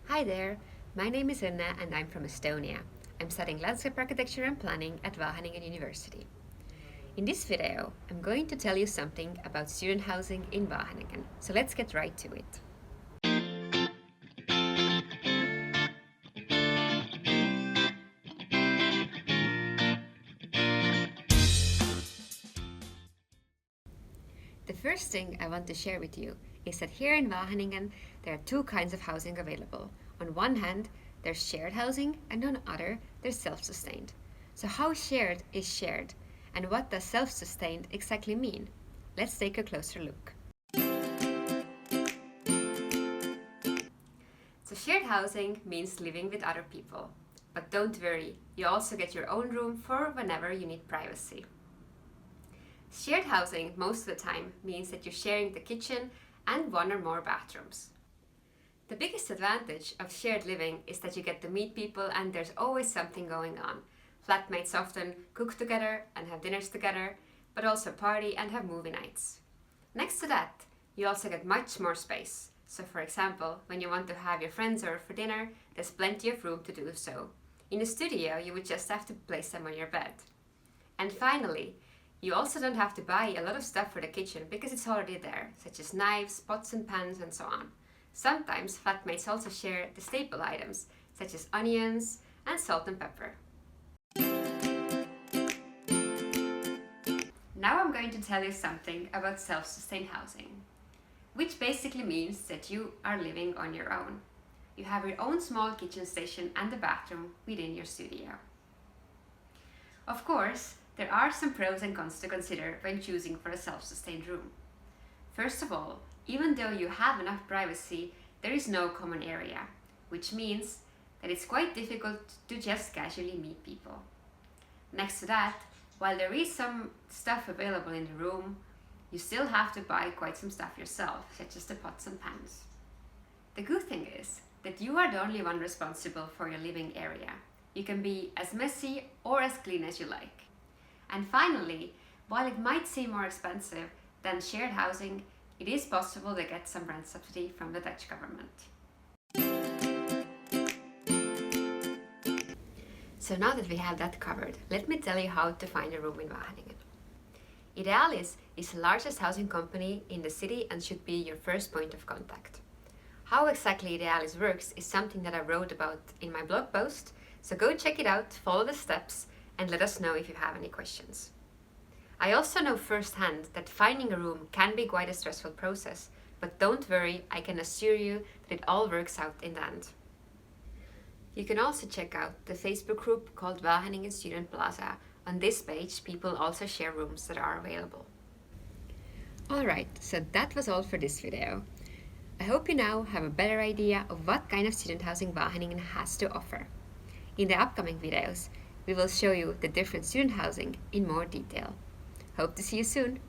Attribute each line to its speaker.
Speaker 1: Hi there, my name is Õnne and I'm from Estonia. I'm studying landscape architecture and planning at Wageningen University. In this video, I'm going to tell you something about student housing in Wageningen, so let's get right to it. The first thing I want to share with you is that here in Wageningen there are two kinds of housing available. On one hand, there's shared housing, and on the other, there's self-sustained. So how shared is shared, and what does self-sustained exactly mean? Let's take a closer look. So shared housing means living with other people. But don't worry, you also get your own room for whenever you need privacy. Shared housing most of the time means that you're sharing the kitchen and one or more bathrooms. The biggest advantage of shared living is that you get to meet people and there's always something going on. Flatmates often cook together and have dinners together, but also party and have movie nights. Next to that, you also get much more space. So for example, when you want to have your friends over for dinner, there's plenty of room to do so. In a studio, you would just have to place them on your bed. And finally, you also don't have to buy a lot of stuff for the kitchen because it's already there, such as knives, pots and pans, and so on. Sometimes flatmates also share the staple items, such as onions and salt and pepper. Now I'm going to tell you something about self-sustained housing, which basically means that you are living on your own. You have your own small kitchen station and the bathroom within your studio. Of course, there are some pros and cons to consider when choosing for a self-sustained room. First of all, even though you have enough privacy, there is no common area, which means that it's quite difficult to just casually meet people. Next to that, while there is some stuff available in the room, you still have to buy quite some stuff yourself, such as the pots and pans. The good thing is that you are the only one responsible for your living area. You can be as messy or as clean as you like. And finally, while it might seem more expensive than shared housing, it is possible to get some rent subsidy from the Dutch government. So now that we have that covered, let me tell you how to find a room in Wageningen. Idealis is the largest housing company in the city and should be your first point of contact. How exactly Idealis works is something that I wrote about in my blog post, so go check it out, follow the steps, and let us know if you have any questions. I also know firsthand that finding a room can be quite a stressful process, but don't worry, I can assure you that it all works out in the end. You can also check out the Facebook group called Wageningen Student Plaza. On this page, people also share rooms that are available. Alright, so that was all for this video. I hope you now have a better idea of what kind of student housing Wageningen has to offer. In the upcoming videos, we will show you the different student housing in more detail. Hope to see you soon!